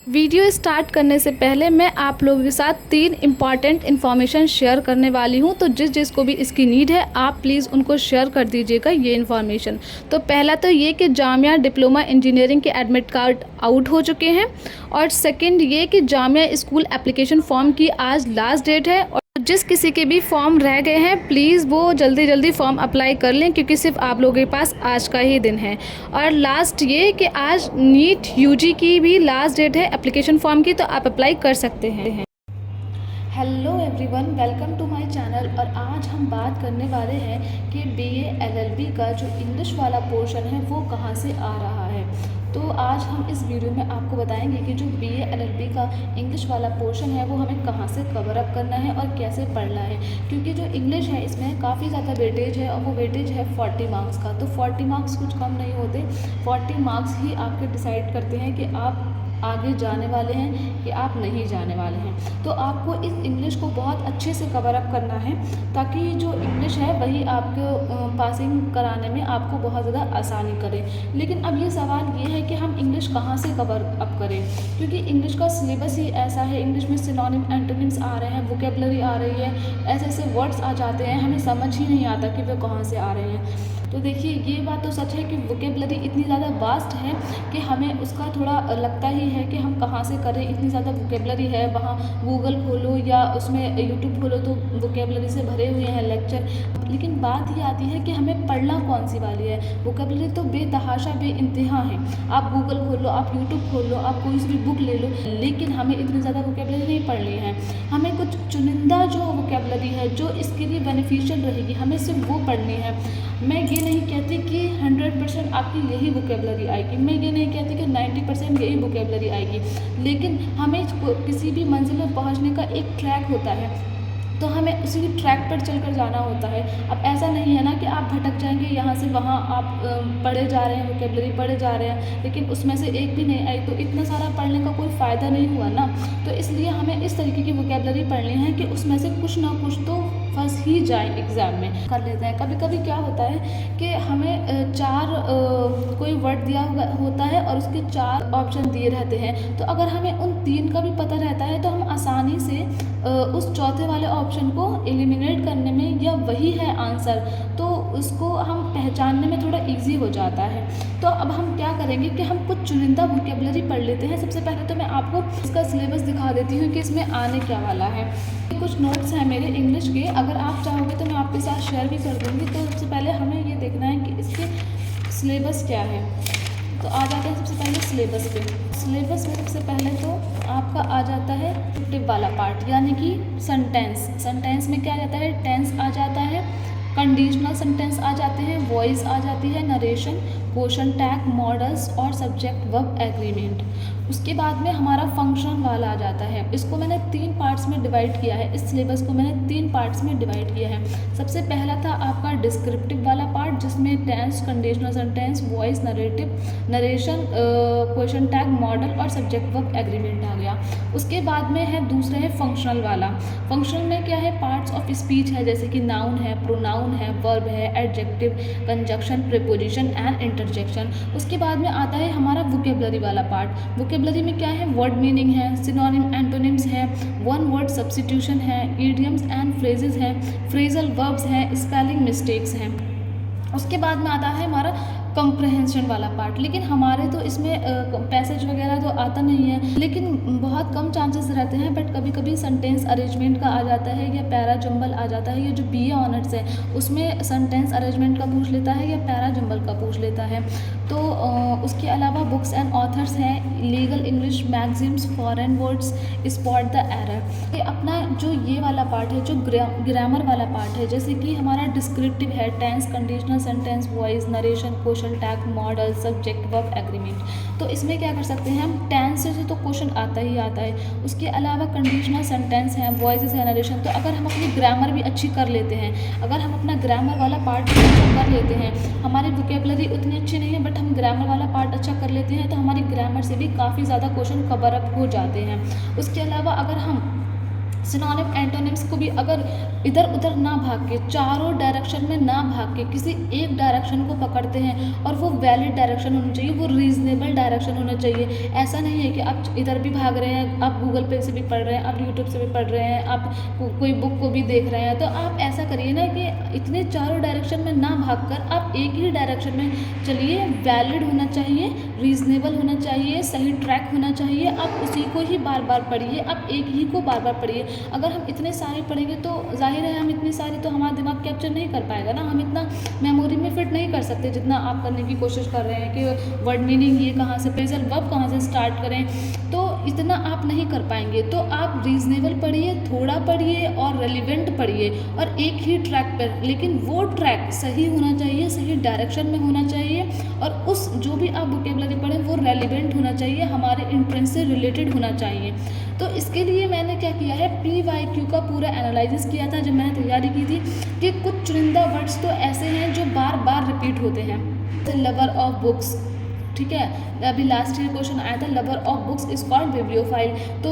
Video start करने से पहले मैं आप लोगों के साथ 3 इम्पॉर्टेंट इन्फॉर्मेशन शेयर करने वाली हूं, तो जिसको भी इसकी नीड है आप प्लीज़ उनको शेयर कर दीजिएगा ये इन्फॉर्मेशन। तो पहला तो ये कि जामिया डिप्लोमा इंजीनियरिंग के एडमिट कार्ड आउट हो चुके हैं, और सेकंड ये कि जामिया स्कूल एप्लीकेशन फॉर्म की आज लास्ट डेट है, और जिस किसी के भी फॉर्म रह गए हैं प्लीज़ वो जल्दी जल्दी फॉर्म अप्लाई कर लें, क्योंकि सिर्फ आप लोगों के पास आज का ही दिन है। और लास्ट ये कि आज नीट यूजी की भी लास्ट डेट है एप्लीकेशन फॉर्म की, तो आप अप्लाई कर सकते हैं। Hello everyone, welcome to my channel. और आज हम बात करने वाले हैं कि बीए एलएलबी का जो इंग्लिश वाला पोर्शन है वो कहाँ से आ रहा है। तो आज हम इस वीडियो में आपको बताएंगे कि जो बीए एलएलबी का इंग्लिश वाला पोर्शन है वो हमें कहाँ से कवर अप करना है और कैसे पढ़ना है, क्योंकि जो इंग्लिश है इसमें काफ़ी ज़्यादा वेटेज है, और वो वेटेज है 40 मार्क्स का। तो 40 मार्क्स कुछ कम नहीं होते, 40 मार्क्स ही आपके डिसाइड करते हैं कि आप आगे जाने वाले हैं कि आप नहीं जाने वाले हैं। तो आपको इस इंग्लिश को बहुत अच्छे से कवर अप करना है, ताकि जो इंग्लिश है वही आपको पासिंग कराने में आपको बहुत ज़्यादा आसानी करे। लेकिन अब ये सवाल ये है कि हम इंग्लिश कहाँ से कवर अप करें, क्योंकि इंग्लिश का सिलेबस ही ऐसा है। इंग्लिश में सिनोनिम एंटोनिम्स आ रहे हैं, वोकेबलरी आ रही है, ऐसे ऐसे वर्ड्स आ जाते हैं, हमें समझ ही नहीं आता कि वे कहाँ से आ रहे हैं। तो देखिए, ये बात तो सच है कि वोकेबलरी इतनी ज़्यादा वास्ट है कि हमें उसका थोड़ा लगता ही है कि हम कहाँ से करें। इतनी ज़्यादा वोकेबलरी है, वहाँ गूगल खोलो या उसमें यूट्यूब खोलो तो वोकेबलरी से भरे हुए हैं लेक्चर। लेकिन बात ये आती है कि हमें पढ़ना कौन सी वाली है। वोकेबलरी तो बेतहाशा बेइंतहा है, आप गूगल खोलो, आप यूट्यूब खोलो, आप कोई सी भी बुक ले लो, लेकिन हमें इतनी ज़्यादा वोकेबलरी नहीं पढ़नी है। हमें कुछ चुनिंदा जो वोकेबलरी है जो इसके लिए बेनिफिशियल रहेगी, हमें सिर्फ वो पढ़नी है। मैं ये नहीं कहती कि 100% आपकी यही वोकेबलरी आएगी, मैं ये नहीं कहती कि 90% यही वोकेबलरी आएगी, लेकिन हमें किसी भी मंजिल में पहुंचने का एक ट्रैक होता है, तो हमें उसी ट्रैक पर चलकर जाना होता है। अब ऐसा नहीं है ना कि आप भटक जाएंगे यहाँ से वहाँ, आप पढ़े जा रहे हैं, वोकेबलरी पढ़े जा रहे हैं, लेकिन उसमें से एक भी नहीं आई, तो इतना सारा पढ़ने का कोई फ़ायदा नहीं हुआ ना। तो इसलिए हमें इस तरीके की वोकेबलरी पढ़नी है कि उसमें से कुछ ना कुछ तो फंस ही जाए एग्ज़ाम में। कर लेते हैं कभी कभी क्या होता है कि हमें कोई वर्ड दिया हुआ होता है और उसके 4 ऑप्शन दिए रहते हैं, तो अगर हमें उन 3 का भी पता रहता है तो हम आसानी से उस चौथे वाले ऑप्शन को एलिमिनेट करने में, या वही है आंसर, तो उसको हम पहचानने में थोड़ा इजी हो जाता है। तो अब हम क्या करेंगे कि हम कुछ चुनिंदा वोकेबलरी पढ़ लेते हैं। सबसे पहले तो मैं आपको इसका सिलेबस दिखा देती हूँ कि इसमें आने क्या वाला है। कुछ नोट्स हैं मेरे इंग्लिश के, अगर आप चाहोगे तो मैं आपके साथ शेयर भी कर दूँगी। तो सबसे पहले हमें ये देखना है कि इसके सिलेबस क्या है। तो आ जाते हैं सबसे पहले सिलेबस पे। सिलेबस में सबसे पहले तो आपका आ जाता है डिस्क्रिप्टिव वाला पार्ट, यानी कि सेंटेंस। सेंटेंस में क्या आ जाता है, टेंस आ जाता है, कंडीशनल सेंटेंस आ जाते हैं, वॉइस आ जाती है, नरेशन, क्वेश्चन टैग, मॉडल्स और सब्जेक्ट वर्ब एग्रीमेंट। उसके बाद में हमारा फंक्शन वाला आ जाता है। इसको मैंने 3 पार्ट्स में डिवाइड किया है, इस सिलेबस को मैंने 3 पार्ट्स में डिवाइड किया है। सबसे पहला था आपका डिस्क्रिप्टिव वाला पार्ट, जिसमें tense, conditional sentence, voice, narrative, narration, question tag, modal और सब्जेक्ट वर्ब एग्रीमेंट आ गया। उसके बाद में है दूसरा है फंक्शनल वाला। फंक्शनल में क्या है, पार्ट्स ऑफ स्पीच है, जैसे कि नाउन है, प्रोनाउन है, वर्ब है, adjective, conjunction, preposition and interjection. उसके बाद में आता है हमारा वोकेबलरी वाला पार्ट। वोकेबलरी में क्या है, वर्ड मीनिंग है, सिनोनिम एंटोनिम्स है, वन वर्ड सब्स्टिट्यूशन है, इडियम्स एंड फ्रेजेस हैं, फ्रेजल वर्ब्स हैं, स्पेलिंग मिस्टेक्स हैं। उसके बाद में आता है हमारा कंप्रहेंशन वाला पार्ट। लेकिन हमारे तो इसमें पैसेज वगैरह तो आता नहीं है, लेकिन बहुत कम चांसेस रहते हैं। बट कभी कभी सेंटेंस अरेंजमेंट का आ जाता है या पैरा जंबल आ जाता है। ये जो बीए ऑनर्स है उसमें सेंटेंस अरेंजमेंट का पूछ लेता है या पैरा जंबल का पूछ लेता है। तो उसके अलावा बुक्स एंड ऑथर्स हैं, legal English, magazines, foreign words, spot the error. ये अपना जो ये वाला पार्ट है, जो ग्रामर वाला पार्ट है, जैसे कि हमारा डिस्क्रिप्टिव है, tense, conditional sentence, voice, narration, question tag, modal, subject verb agreement. तो इसमें क्या कर सकते हैं हम, टेंस से तो क्वेश्चन आता ही आता है। उसके अलावा कंडीशनल सेंटेंस है, वॉइस है, नरेशन। तो अगर हम अपनी ग्रामर भी अच्छी कर लेते हैं, अगर हम अपना ग्रामर वाला पार्ट भी अच्छा कर लेते हैं, हमारी वोकेबलरी उतनी अच्छी नहीं है बट हम ग्रामर वाला पार्ट अच्छा कर लेते हैं, तो हमारी ग्रामर से भी काफ़ी ज़्यादा क्वेश्चन कवर अप हो जाते हैं। उसके अलावा अगर हम सिनोनिम एंटोनिम्स को भी अगर इधर उधर ना भाग के, चारों डायरेक्शन में ना भाग के किसी एक डायरेक्शन को पकड़ते हैं, और वो वैलिड डायरेक्शन होना चाहिए, वो रीजनेबल डायरेक्शन होना चाहिए। ऐसा नहीं है कि आप इधर भी भाग रहे हैं, आप गूगल पे से भी पढ़ रहे हैं, आप यूट्यूब से भी पढ़ रहे हैं, आप कोई बुक को भी देख रहे हैं, तो आप ऐसा करिए ना कि इतने चारों डायरेक्शन में ना भाग कर आप एक ही डायरेक्शन में चलिए। वैलिड होना चाहिए, रीजनेबल होना चाहिए, सही ट्रैक होना चाहिए, आप उसी को ही बार बार पढ़िए, आप एक ही को बार बार पढ़िए। अगर हम इतने सारे पढ़ेंगे तो जाहिर है हम इतनी सारी तो हमारा दिमाग कैप्चर नहीं कर पाएगा ना, हम इतना मेमोरी में फिट नहीं कर सकते जितना आप करने की कोशिश कर रहे हैं कि वर्ड मीनिंग ये कहाँ से, फ्रेजल वर्ब कहाँ से स्टार्ट करें, तो इतना आप नहीं कर पाएंगे। तो आप रीजनेबल पढ़िए, थोड़ा पढ़िए और रेलिवेंट पढ़िए, और एक ही ट्रैक पर, लेकिन वो ट्रैक सही होना चाहिए, सही डायरेक्शन में होना चाहिए, और उस जो भी आप वोकेबलरी पढ़ें वो रेलिवेंट होना चाहिए, हमारे इंट्रेंस से रिलेटेड होना चाहिए। तो इसके लिए मैंने क्या किया है, PYQ का पूरा एनालिसिस किया था जब मैंने तैयारी की थी, कि कुछ चुनिंदा वर्ड्स तो ऐसे हैं जो बार बार रिपीट होते हैं, जैसे लवर ऑफ बुक्स, ठीक है। अभी लास्ट ईयर क्वेश्चन आया था, lover of books is called bibliophile, तो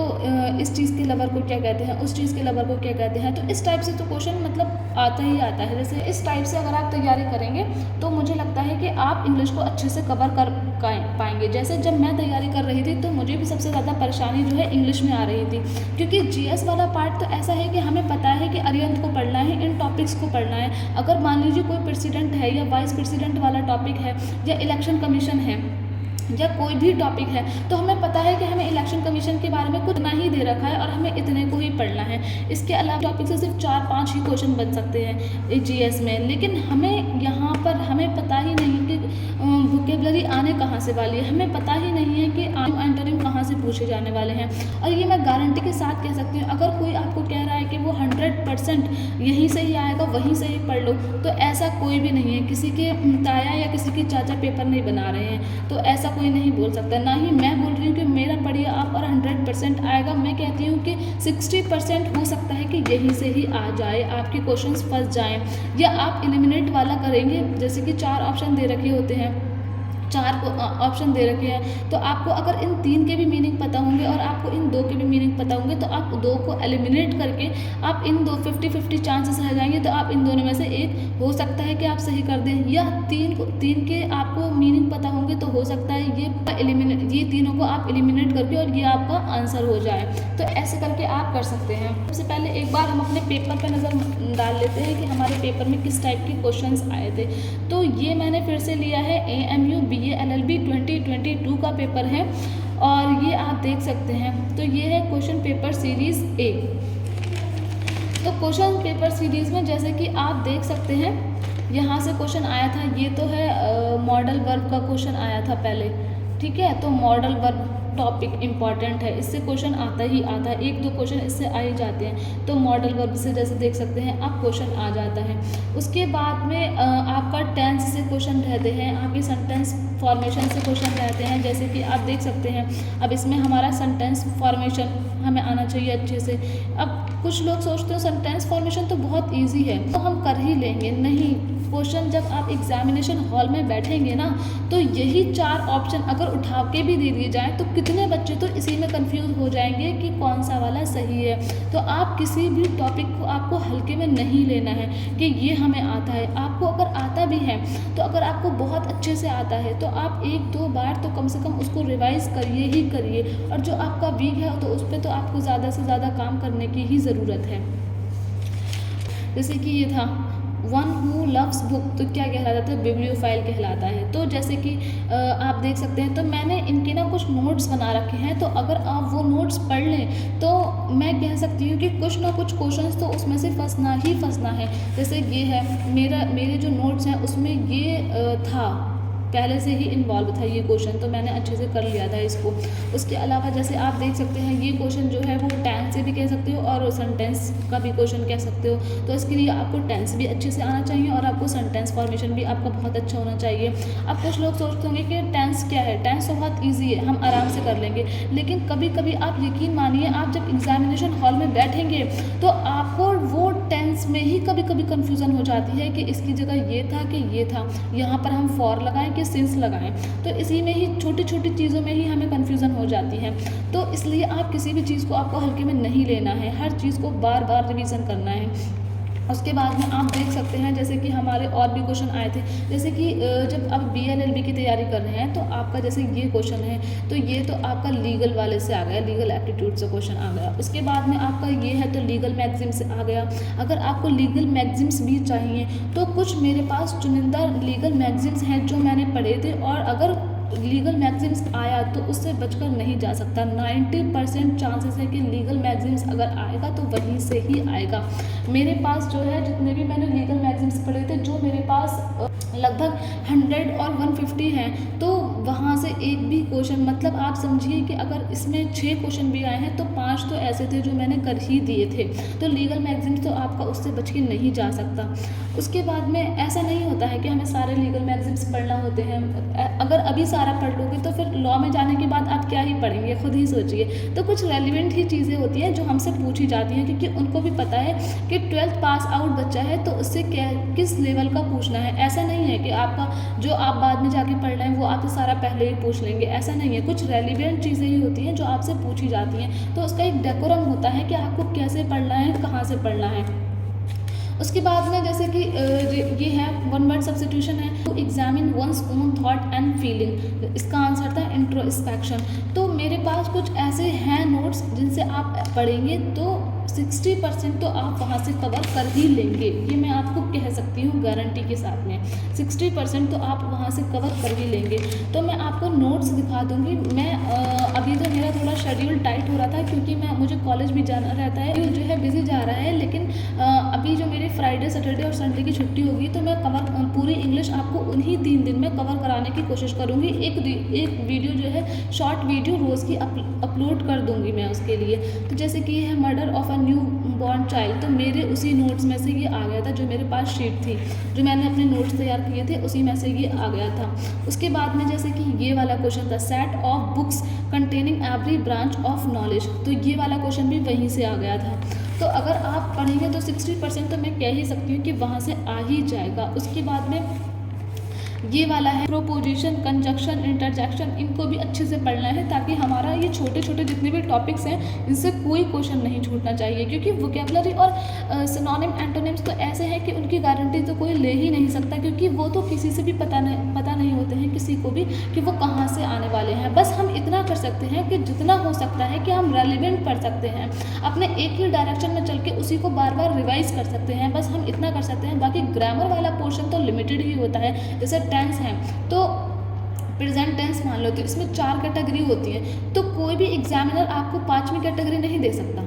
इस चीज़ के लवर को क्या कहते हैं, उस चीज़ के लवर को क्या कहते हैं। तो इस टाइप से तो क्वेश्चन मतलब आता ही आता है। जैसे इस टाइप से अगर आप तैयारी करेंगे तो मुझे लगता है कि आप इंग्लिश को अच्छे से कवर कर पाएंगे। जैसे जब मैं तैयारी कर रही थी तो मुझे भी सबसे ज़्यादा परेशानी जो है इंग्लिश में आ रही थी, क्योंकि GS वाला पार्ट तो ऐसा है कि हमें पता है कि अरिहंत को पढ़ना है, इन टॉपिक्स को पढ़ना है। अगर मान लीजिए कोई प्रेसिडेंट है या वाइस प्रेसिडेंट वाला टॉपिक है, या इलेक्शन कमीशन है, या कोई भी टॉपिक है, तो हमें पता है कि हमें इलेक्शन कमीशन के बारे में कुछ ना ही दे रखा है और हमें इतने को ही पढ़ना है। इसके अलावा टॉपिक से सिर्फ 4-5 ही क्वेश्चन बन सकते हैं GS में, लेकिन हमें यहाँ पर हमें पता ही नहीं कि वोकेबलरी आने कहाँ से वाली है, हमें पता ही नहीं है कि एंटोनिम कहाँ से पूछे जाने वाले हैं। और ये मैं गारंटी के साथ कह सकती हूँ, अगर कोई आपको कह रहा है कि वो 100% यहीं से ही आएगा, वहीं से ही पढ़ लो, तो ऐसा कोई भी नहीं है। किसी के ताया या किसी की चाचा पेपर नहीं बना रहे हैं, तो ऐसा कोई नहीं बोल सकता। ना ही मैं बोल रही हूँ कि मेरा पढ़िए आप और 100% आएगा। मैं कहती हूँ कि 60% हो सकता है कि यहीं से ही आ जाए, आपके क्वेश्चंस फंस जाएं, या आप एलिमिनेट वाला करेंगे, जैसे कि 4 ऑप्शन दे रखे होते हैं, 4 ऑप्शन दे रखे हैं, तो आपको अगर इन 3 के भी मीनिंग पता होंगे और आपको इन 2 के भी मीनिंग पता होंगे, तो आप 2 को एलिमिनेट करके आप इन 2 50-50 चांसेस रह जाएंगे, तो आप इन दोनों में से एक हो सकता है कि आप सही कर दें, या 3 के आपको मीनिंग पता होंगे तो हो सकता है ये तीनों को आप एलिमिनेट करके और ये आपका आंसर हो जाए। तो ऐसे करके आप कर सकते हैं। सबसे पहले एक बार हम अपने पेपर पर नज़र डाल लेते हैं कि हमारे पेपर में किस टाइप के क्वेश्चंस आए थे। तो ये मैंने फिर से लिया है AMU BA LLB 2022 का पेपर है, और ये आप देख सकते हैं। तो ये है क्वेश्चन पेपर सीरीज़ A। तो क्वेश्चन पेपर सीरीज़ में जैसे कि आप देख सकते हैं, यहाँ से क्वेश्चन आया था, ये तो है मॉडल वर्ब का क्वेश्चन आया था पहले, ठीक है। तो मॉडल वर्ब टॉपिक इम्पॉर्टेंट है, इससे क्वेश्चन आता ही आता है, 1-2 क्वेश्चन इससे आ ही जाते हैं। तो मॉडल वर्ब से जैसे देख सकते हैं आप क्वेश्चन आ जाता है। उसके बाद में आपका टेंस से क्वेश्चन रहते हैं, आपकी सेंटेंस फॉर्मेशन से क्वेश्चन रहते हैं, जैसे कि आप देख सकते हैं। अब इसमें हमारा सेंटेंस फॉर्मेशन हमें आना चाहिए अच्छे से। अब कुछ लोग सोचते हो सेंटेंस फॉर्मेशन तो बहुत ईजी है, तो हम कर ही लेंगे। नहीं, क्वेश्चन जब आप एग्जामिनेशन हॉल में बैठेंगे ना, तो यही 4 ऑप्शन अगर उठा के भी दे दिए जाएँ, तो कितने बच्चे तो इसी में कंफ्यूज हो जाएंगे कि कौन सा वाला सही है। तो आप किसी भी टॉपिक को आपको हल्के में नहीं लेना है कि ये हमें आता है। आपको अगर आता भी है, तो अगर आपको बहुत अच्छे से आता है, तो आप 1-2 बार तो कम से कम उसको रिवाइज़ करिए ही करिए, और जो आपका वीक है तो उस पर तो आपको ज़्यादा से ज़्यादा काम करने की ही ज़रूरत है। जैसे कि ये था वन हु लव्स बुक, तो क्या कहलाता है, बिब्लियोफाइल कहलाता है। तो जैसे कि आप देख सकते हैं, तो मैंने इनके ना कुछ नोट्स बना रखे हैं, तो अगर आप वो नोट्स पढ़ लें तो मैं कह सकती हूँ कि कुछ ना कुछ क्वेश्चंस तो उसमें से फंसना ही फंसना है। जैसे ये है मेरे जो नोट्स हैं उसमें ये था, पहले से ही इन्वॉल्व था ये क्वेश्चन, तो मैंने अच्छे से कर लिया था इसको। उसके अलावा जैसे आप देख सकते हैं, ये क्वेश्चन जो है वो टेंस से भी कह सकते हो और सेंटेंस का भी क्वेश्चन कह सकते हो। तो इसके लिए आपको टेंस भी अच्छे से आना चाहिए और आपको सेंटेंस फॉर्मेशन भी आपका बहुत अच्छा होना चाहिए। अब कुछ लोग सोचते होंगे कि टेंस क्या है, टेंस तो बहुत ईजी है, हम आराम से कर लेंगे। लेकिन कभी कभी आप यकीन मानिए, आप जब एग्जामिनेशन हॉल में बैठेंगे तो आपको वो टेंस में ही कभी कभी कन्फ्यूज़न हो जाती है कि इसकी जगह ये था कि ये था, यहाँ पर हम फॉर लगाएं के सिंस लगाएं। तो इसी में ही छोटी छोटी चीज़ों में ही हमें कन्फ्यूज़न हो जाती है। तो इसलिए आप किसी भी चीज़ को आपको हल्के में नहीं लेना है, हर चीज़ को बार बार रिवीजन करना है। उसके बाद में आप देख सकते हैं जैसे कि हमारे और भी क्वेश्चन आए थे, जैसे कि जब आप BLLB की तैयारी कर रहे हैं तो आपका जैसे ये क्वेश्चन है, तो ये तो आपका लीगल वाले से आ गया, लीगल एप्टीट्यूड से क्वेश्चन आ गया। उसके बाद में आपका ये है तो लीगल मैगजीम से आ गया। अगर आपको लीगल मैगजीम्स भी चाहिए तो कुछ मेरे पास चुनिंदा लीगल मैगजीम्स हैं जो मैंने पढ़े थे, और अगर लीगल मैगजीम्स आया तो उससे बचकर नहीं जा सकता। 90% चांसेस है कि लीगल मैगजीम्स अगर आएगा तो वहीं से ही आएगा। मेरे पास जो है जितने भी मैंने लीगल मैगजीम्स पढ़े थे, जो मेरे पास लगभग 100 और 150 हैं, तो वहाँ से एक भी क्वेश्चन, मतलब आप समझिए कि अगर इसमें 6 क्वेश्चन भी आए हैं तो 5 तो ऐसे थे जो मैंने कर ही दिए थे। तो लीगल मैगजीम्स तो आपका उससे बच के नहीं जा सकता। उसके बाद में ऐसा नहीं होता है कि हमें सारे लीगल मैगजीम्स पढ़ना होते हैं। अगर अभी सारा पढ़ लोगे तो फिर लॉ में जाने के बाद आप क्या ही पढ़ेंगे, खुद ही सोचिए। तो कुछ रेलिवेंट ही चीज़ें होती हैं जो हमसे पूछी जाती हैं, क्योंकि उनको भी पता है कि 12th पास आउट बच्चा है तो उससे क्या किस लेवल का पूछना है। ऐसा नहीं है कि आपका जो आप बाद में जाके पढ़ रहे हैं वो आपसे सारा पहले ही पूछ लेंगे, ऐसा नहीं है। कुछ रेलिवेंट चीज़ें ही होती हैं जो आपसे पूछी जाती हैं, तो उसका एक डेकोरम होता है कि आपको कैसे पढ़ना है, कहाँ से पढ़ना है। उसके बाद में जैसे कि ये है वन वर्ड सब्स्टिट्यूशन है, तो examine one's own thought and feeling, इसका आंसर था इंट्रोस्पेक्शन। तो मेरे पास कुछ ऐसे हैं नोट्स जिनसे आप पढ़ेंगे तो 60% तो आप वहाँ से कवर कर ही लेंगे, ये मैं आपको कह सकती हूँ गारंटी के साथ में। 60% तो आप वहाँ से कवर कर ही लेंगे। तो मैं आपको नोट्स दिखा दूँगी। मैं अभी तो मेरा थोड़ा शेड्यूल टाइट हो रहा था क्योंकि मुझे कॉलेज भी जाना रहता है, जो है बिजी जा रहा है, लेकिन अभी जो मेरे फ्राइडे सैटरडे और संडे की छुट्टी होगी तो मैं पूरी इंग्लिश आपको उन्हीं 3 दिन में कवर कराने की कोशिश करूँगी। एक वीडियो जो है शॉर्ट वीडियो रोज़ की अपलोड कर दूँगी मैं उसके लिए। तो जैसे कि है murder of new born child, तो मेरे उसी नोट्स में से ये आ गया था, जो मेरे पास शीट थी, जो मैंने अपने नोट्स तैयार किए थे उसी में से ये आ गया था। उसके बाद में जैसे कि ये वाला क्वेश्चन था, set of books containing every branch of knowledge, तो ये वाला क्वेश्चन भी वहीं से आ गया था। तो अगर आप पढ़ेंगे तो 60% तो मैं कह ही सकती हूँ कि वहाँ से आ ही जाएगा। उसके बाद में ये वाला है प्रोपोजिशन, कंजक्शन, इंटरजेक्शन, इनको भी अच्छे से पढ़ना है ताकि हमारा ये छोटे छोटे जितने भी टॉपिक्स हैं इनसे कोई क्वेश्चन नहीं छूटना चाहिए। क्योंकि वोकेबलरी और सिनोनिम एंटोनिम्स तो ऐसे हैं कि उनकी गारंटी तो कोई ले ही नहीं सकता, क्योंकि वो तो किसी से भी पता नहीं होते हैं किसी को भी कि वो कहाँ से आने वाले हैं। बस हम इतना कर सकते हैं कि जितना हो सकता है कि हम रेलिवेंट पढ़ सकते हैं, अपने एक ही डायरेक्शन में चल के उसी को बार बार रिवाइज कर सकते हैं, बस हम इतना कर सकते हैं। बाकी ग्रामर वाला पोर्शन तो लिमिटेड ही होता है। जैसे टेंस है तो प्रेजेंट टेंस मान लो, तो इसमें 4 कैटेगरी होती है, तो कोई भी एग्जामिनर आपको 5वीं कैटेगरी नहीं दे सकता,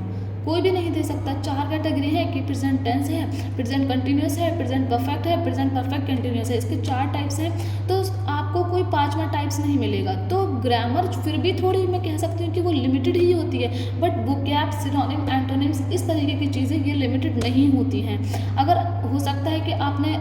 कोई भी नहीं दे सकता। 4 कैटेगरी है कि प्रेजेंट टेंस है, प्रेजेंट कंटिन्यूस है, प्रेजेंट परफेक्ट है, प्रेजेंट परफेक्ट कंटिन्यूस है, इसके 4 टाइप्स हैं। तो आपको कोई 5वां टाइप्स नहीं मिलेगा। तो ग्रामर फिर भी थोड़ी मैं कह सकती हूँ कि वो लिमिटेड ही होती है, बट वोकैब, सिनोनिम, एंटोनिम्स, इस तरीके की चीज़ें ये लिमिटेड नहीं होती हैं। अगर हो सकता है कि आपने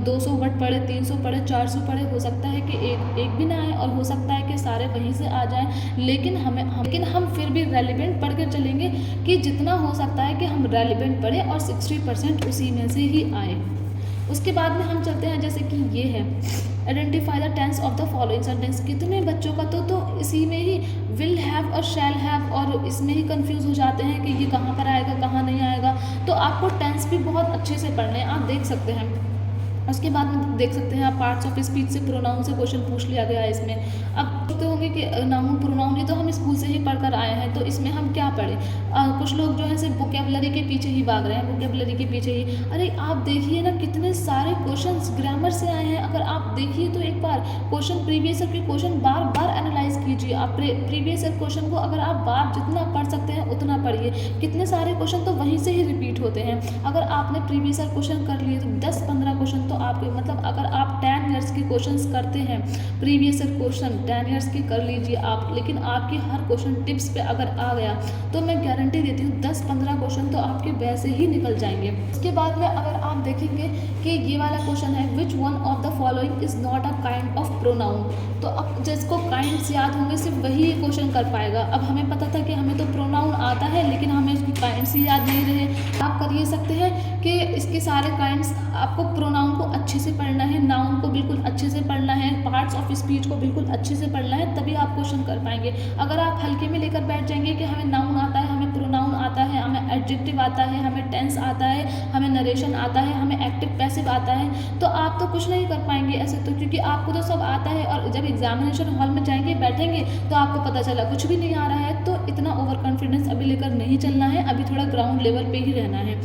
200 वर्ड पढ़े, 300 पढ़े, 400 पढ़े, हो सकता है कि एक भी ना आए, और हो सकता है कि सारे वहीं से आ जाएं, लेकिन हम फिर भी रेलिवेंट पढ़ के चलेंगे कि जितना हो सकता है कि हम रेलिवेंट पढ़ें और 60% उसी में से ही आए। उसके बाद में हम चलते हैं, जैसे कि ये है identify the tense of the following sentence. कितने बच्चों का तो इसी में ही विल हैव और शैल हैव और इसमें ही कंफ्यूज हो जाते हैं कि ये कहाँ पर आएगा, कहाँ नहीं आएगा। तो आपको टेंस भी बहुत अच्छे से पढ़ने आप देख सकते हैं। उसके बाद में देख सकते हैं आप पार्ट्स ऑफ स्पीच से प्रोनाउन से क्वेश्चन पूछ लिया गया है इसमें। अब देखते होंगे कि नाउन प्रोनाउन ये तो हम स्कूल से ही पढ़कर आए हैं, तो इसमें हम क्या पढ़ें। कुछ लोग जो है सिर्फ वोकैबुलरी के पीछे ही भाग रहे हैं, वोकैबुलरी के पीछे ही। अरे आप देखिए ना कितने सारे क्वेश्चंस ग्रामर से आए हैं। अगर आप देखिए तो एक बार क्वेश्चन प्रीवियस ईयर के क्वेश्चन बार बार एनालाइज कीजिए। आप प्रीवियस ईयर क्वेश्चन को अगर आप बार जितना पढ़ सकते हैं उतना पढ़िए। कितने सारे क्वेश्चन तो वहीं से ही रिपीट होते हैं। अगर आपने प्रीवियस ईयर क्वेश्चन कर लिए तो 10-15 क्वेश्चन तो आपके, मतलब अगर आप 10 ईयर्स के क्वेश्चंस करते हैं, प्रीवियस ईयर क्वेश्चन 10 ईयर्स के कर लीजिए आप, लेकिन आपके हर क्वेश्चन टिप्स पे अगर आ गया तो मैं गारंटी देती हूँ 10-15 क्वेश्चन तो आपके वैसे ही निकल जाएंगे। उसके बाद में अगर आप देखेंगे कि ये वाला क्वेश्चन है, which one of the following is not a kind of pronoun. तो अब जिसको काइंड्स याद होंगे सिर्फ वही ये क्वेश्चन कर पाएगा। अब हमें पता था कि हमें तो प्रोनाउन आता है, लेकिन हमें उसकी काइंड्स ही याद नहीं रहे। आप कर ये सकते हैं कि इसके सारे काइंड्स, आपको प्रोनाउन को अच्छे से पढ़ना है, नाउन को बिल्कुल अच्छे से पढ़ना है, पार्ट्स ऑफ स्पीच को बिल्कुल अच्छे से पढ़ना है, तभी आप क्वेश्चन कर पाएंगे। अगर आप हल्के में लेकर बैठ जाएंगे कि हमें नाउन आता है, हमें प्रोनाउन आता है, हमें एडजेक्टिव आता है, हमें टेंस आता है, हमें नरेशन आता है, हमें एक्टिव पैसिव आता है, तो आप तो कुछ नहीं कर पाएंगे ऐसे तो, क्योंकि आपको तो सब आता है और जब एग्जामिनेशन हॉल में जाएंगे बैठेंगे तो आपको पता चला कुछ भी नहीं आ रहा है। तो इतना ओवर कॉन्फिडेंस अभी लेकर नहीं चलना है, अभी थोड़ा ग्राउंड लेवल पे ही रहना है।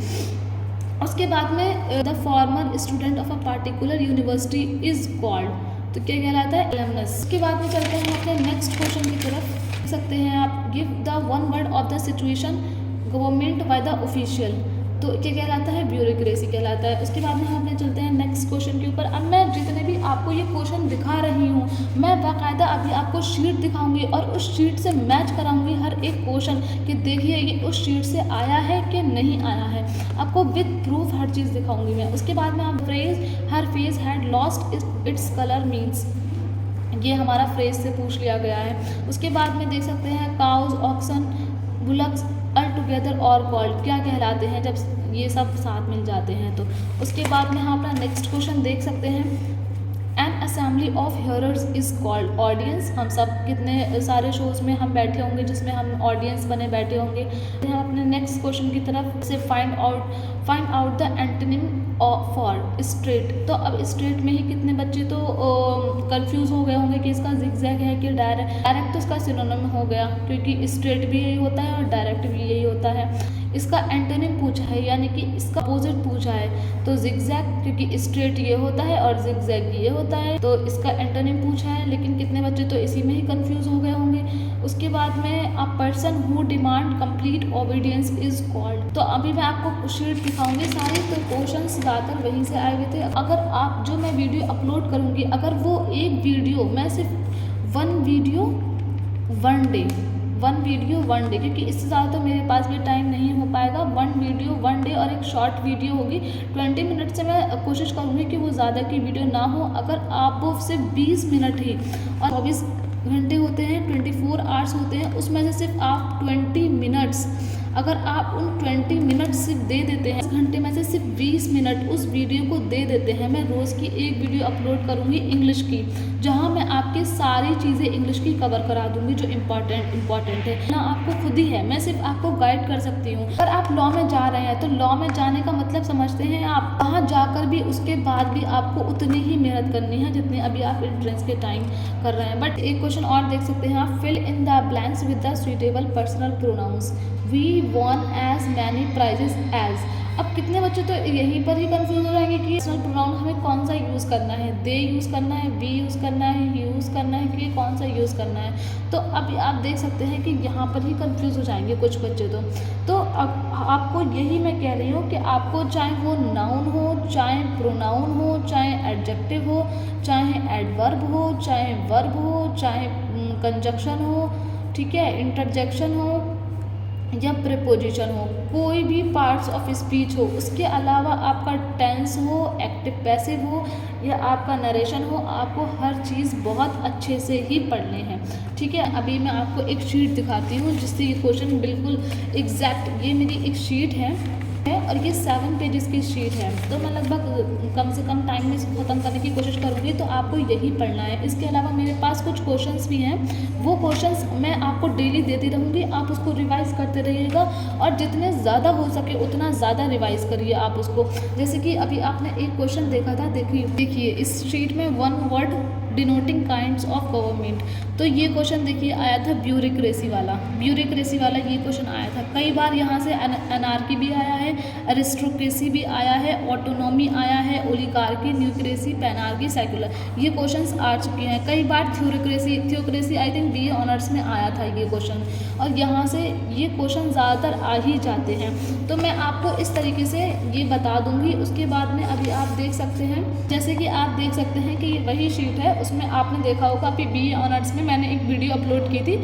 उसके बाद में the former student of a particular university is called, तो क्या कहलाता है? एलमनस। उसके बाद में चलते हैं अपने नेक्स्ट क्वेश्चन की तरफ। देख सकते हैं आप, give the one word of the situation government by the official, तो क्या कहलाता है? ब्यूरोक्रेसी कहलाता है। उसके बाद में हम अपने चलते हैं नेक्स्ट क्वेश्चन के ऊपर। अब मैं जितने भी आपको ये क्वेश्चन दिखा रही हूँ, मैं बाकायदा अभी आपको शीट दिखाऊंगी और उस शीट से मैच कराऊंगी हर एक क्वेश्चन कि देखिए ये उस शीट से आया है कि नहीं आया है, आपको विद प्रूफ हर चीज़ दिखाऊंगी मैं। उसके बाद में आप phrase her phase had lost its colour means, ये हमारा फ्रेज से पूछ लिया गया है। उसके बाद में देख सकते हैं cows, oxen, bullocks all together और कॉल्ड, क्या कहलाते हैं जब ये सब साथ मिल जाते हैं। तो उसके बाद में हम अपना नेक्स्ट क्वेश्चन देख सकते हैं। N assembly of hearers is called audience, हम सब कितने सारे शोज़ में हम बैठे होंगे जिसमें हम ऑडियंस बने बैठे होंगे। हम अपने नेक्स्ट क्वेश्चन की तरफ से find out the antonym for straight, तो अब स्ट्रेट में ही कितने बच्चे तो कंफ्यूज हो गए होंगे कि इसका जिगजैग है कि डायरेक्ट तो इसका सिनोनिम हो गया, क्योंकि स्ट्रेट भी यही होता है और डायरेक्ट भी यही होता है। इसका एंटोनिम पूछा है यानी कि इसका अपोजिट पूछा है, तो जिगजैग, क्योंकि स्ट्रेट ये होता है और जिगजैग ये होता है, तो इसका एंटोनिम पूछा है। लेकिन कितने बच्चे तो इसी में ही कंफ्यूज हो गए होंगे। उसके बाद में a person who demand complete obedience is called, तो अभी मैं आपको शीट दिखाऊंगी सारी, तो क्वेश्चन ज़्यादातर वहीं से आए हुए थे। अगर आप जो मैं वीडियो अपलोड करूँगी, अगर वो एक वीडियो, मैं सिर्फ वन वीडियो वन डे, क्योंकि इससे ज़्यादा तो मेरे पास भी टाइम नहीं हो पाएगा। वन वीडियो वन डे और एक शॉर्ट वीडियो होगी 20 मिनट से, मैं कोशिश करूँगी कि वो ज़्यादा की वीडियो ना हो। अगर आप वो सिर्फ 20 मिनट ही, और 24 घंटे होते हैं, 24 आवर्स होते हैं, उसमें से सिर्फ आप 20 मिनट्स, अगर आप उन 20 मिनट सिर्फ दे देते हैं, इस घंटे में से सिर्फ 20 मिनट उस वीडियो को दे देते हैं। मैं रोज़ की एक वीडियो अपलोड करूँगी इंग्लिश की, जहाँ मैं आपके सारी चीज़ें इंग्लिश की कवर करा दूँगी जो इम्पॉर्टेंट है ना, आपको खुद ही है, मैं सिर्फ आपको गाइड कर सकती हूँ। अगर आप लॉ में जा रहे हैं तो लॉ में जाने का मतलब समझते हैं आप, वहाँ जाकर भी उसके बाद भी आपको उतनी ही मेहनत करनी है जितनी अभी आप एंट्रेंस के टाइम कर रहे हैं। बट एक क्वेश्चन और देख सकते हैं आप, fill in the blanks with the suitable personal pronouns, we won as many prizes as. अब कितने बच्चे तो यहीं पर ही कंफ्यूज हो जाएंगे कि पर्सनल प्रोनाउन हमें कौन सा यूज़ करना है, दे यूज़ करना है, वी यूज़ करना है, ही यूज़ करना है, कि कौन सा यूज़ करना है। तो अब आप देख सकते हैं कि यहाँ पर ही कंफ्यूज हो जाएंगे कुछ बच्चे तो अब आपको यही मैं कह रही हूँ कि आपको चाहे वो नाउन हो, चाहे प्रोनाउन हो, चाहे एडजेक्टिव हो, चाहे एडवर्ब हो, चाहे वर्ब हो, चाहे कंजक्शन हो, ठीक है, इंटरजेक्शन हो या प्रीपोजिशन हो, कोई भी पार्ट्स ऑफ स्पीच हो, उसके अलावा आपका टेंस हो, एक्टिव पैसिव हो या आपका नरेशन हो, आपको हर चीज़ बहुत अच्छे से ही पढ़ने हैं। ठीक है, अभी मैं आपको एक शीट दिखाती हूँ जिससे ये क्वेश्चन बिल्कुल एग्जैक्ट, ये मेरी एक शीट है और ये 7 पेजेस की शीट है, तो मैं लगभग कम से कम टाइम में इसको ख़त्म करने की कोशिश करूँगी। तो आपको यही पढ़ना है। इसके अलावा मेरे पास कुछ क्वेश्चंस भी हैं, वो क्वेश्चंस मैं आपको डेली देती रहूँगी, आप उसको रिवाइज़ करते रहिएगा और जितने ज़्यादा हो सके उतना ज़्यादा रिवाइज़ करिए आप उसको। जैसे कि अभी आपने एक क्वेश्चन देखा था, देखिए इस शीट में one word denoting kinds of government, तो ये क्वेश्चन देखिए आया था ब्यूरोक्रेसी वाला ये क्वेश्चन आया था। कई बार यहाँ से एनार्की भी आया है, एरिस्टोक्रेसी भी आया है, ऑटोनॉमी आया है, ओलिगार्की, न्यूक्रेसी, पैनार्की, सेक्युलर, ये क्वेश्चंस आ चुके हैं। कई बार theocracy I think BA honours में आया था ये क्वेश्चन, और यहाँ से ये क्वेश्चन ज़्यादातर आ ही जाते हैं। तो मैं आपको इस तरीके से ये बता दूँगी। उसके बाद में अभी आप देख सकते हैं, जैसे कि आप देख सकते हैं कि ये वही शीट है, उसमें आपने देखा होगा अभी BA ऑनर्स में मैंने एक वीडियो अपलोड की थी,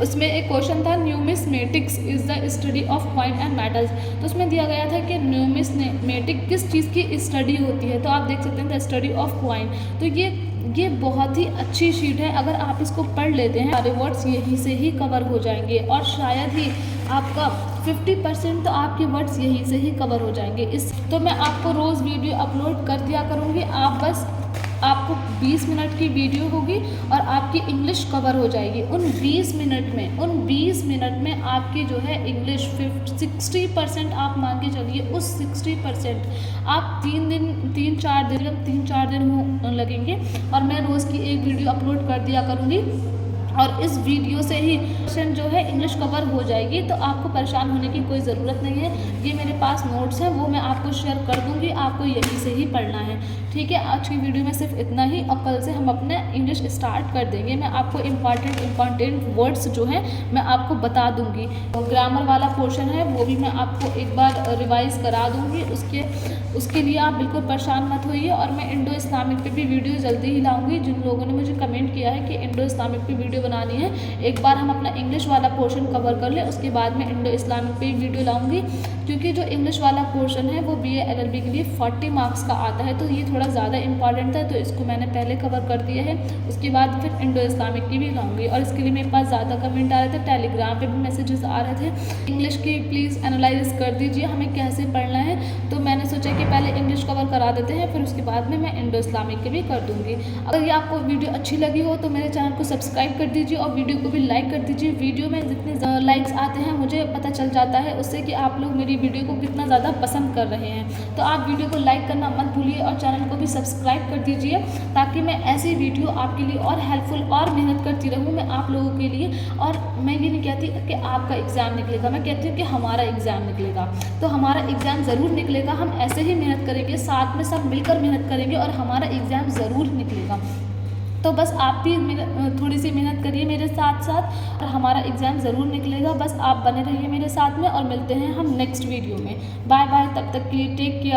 उसमें एक क्वेश्चन था numismatics is the study of coin and metals, तो उसमें दिया गया था कि न्यूमिस्मेटिक किस चीज़ की स्टडी होती है, तो आप देख सकते हैं द स्टडी ऑफ कॉइन। तो ये ये बहुत ही अच्छी शीट है। अगर आप इसको पढ़ लेते हैं सारे वर्ड्स यहीं से ही कवर हो जाएंगे और शायद ही आपका 50% तो आपके वर्ड्स यहीं से ही कवर हो जाएंगे। इस तो मैं आपको रोज़ वीडियो अपलोड कर दिया करूँगी, आप बस आपको 20 मिनट की वीडियो होगी और आपकी इंग्लिश कवर हो जाएगी। उन 20 मिनट में आपकी जो है इंग्लिश 60% आप मान के चलिए। उस 60% आप 3-4 दिन लगेंगे और मैं रोज़ की एक वीडियो अपलोड कर दिया करूँगी और इस वीडियो से ही क्वेश्चन जो है इंग्लिश कवर हो जाएगी। तो आपको परेशान होने की कोई ज़रूरत नहीं है। ये मेरे पास नोट्स हैं, वो मैं आपको शेयर कर दूँगी, आपको यहीं से ही पढ़ना है। ठीक है, आज की वीडियो में सिर्फ इतना ही और कल से हम अपने इंग्लिश स्टार्ट कर देंगे। मैं आपको इम्पॉर्टेंट वर्ड्स जो हैं मैं आपको बता दूँगी। और ग्रामर वाला पोर्शन है वो भी मैं आपको एक बार रिवाइज़ करा दूँगी। उसके लिए आप बिल्कुल परेशान मत होइए। और मैं इंडो इस्लामिक पे भी वीडियो जल्दी ही लाऊंगी। जिन लोगों ने मुझे कमेंट किया है कि इंडो इस्लामिक पे वीडियो बनानी है, एक बार हम अपना इंग्लिश वाला पोर्शन कवर कर लें, उसके बाद मैं इंडो इस्लामिक पे वीडियो लाऊंगी। क्योंकि जो इंग्लिश वाला पोर्शन है वो BA LLB के लिए 40 मार्क्स का आता है, तो ये थोड़ा ज़्यादा इंपॉर्टेंट था, तो इसको मैंने पहले कवर कर दिया है। उसके बाद फिर इंडो इस्लामिक की भी लाऊंगी। और इसके लिए मेरे पास ज़्यादा कमेंट आ रहे थे, टेलीग्राम पे भी मैसेजेस आ रहे थे इंग्लिश की प्लीज़ एनालाइज कर दीजिए, हमें कैसे पढ़ना है। तो मैंने सोचा कि पहले इंग्लिश कवर करा देते हैं, फिर उसके बाद में मैं इंडो इस्लामिक के भी कर दूँगी। अगर ये आपको वीडियो अच्छी लगी हो तो मेरे चैनल को सब्सक्राइब कर दीजिए और वीडियो को भी लाइक कर दीजिए। वीडियो में जितने लाइक्स आते हैं मुझे पता चल जाता है उससे कि आप लोग मेरी वीडियो को कितना ज़्यादा पसंद कर रहे हैं। तो आप वीडियो को लाइक करना मत भूलिए और चैनल को भी सब्सक्राइब कर दीजिए, ताकि मैं ऐसी वीडियो आपके लिए और हेल्पफुल और मेहनत करती रहूँ मैं आप लोगों के लिए। और मैं ये नहीं कहती कि आपका एग्ज़ाम निकलेगा, मैं कहती हूँ कि हमारा एग्ज़ाम निकलेगा। तो हमारा एग्ज़ाम ज़रूर निकलेगा, हम ऐसे ही मेहनत करेंगे, साथ में सब मिलकर मेहनत करेंगे और हमारा एग्ज़ाम ज़रूर निकलेगा। तो बस आप भी थोड़ी सी मेहनत करिए मेरे साथ साथ और हमारा एग्ज़ाम ज़रूर निकलेगा। बस आप बने रहिए मेरे साथ में और मिलते हैं हम नेक्स्ट वीडियो में। बाय बाय, तब तक के लिए टेक केयर।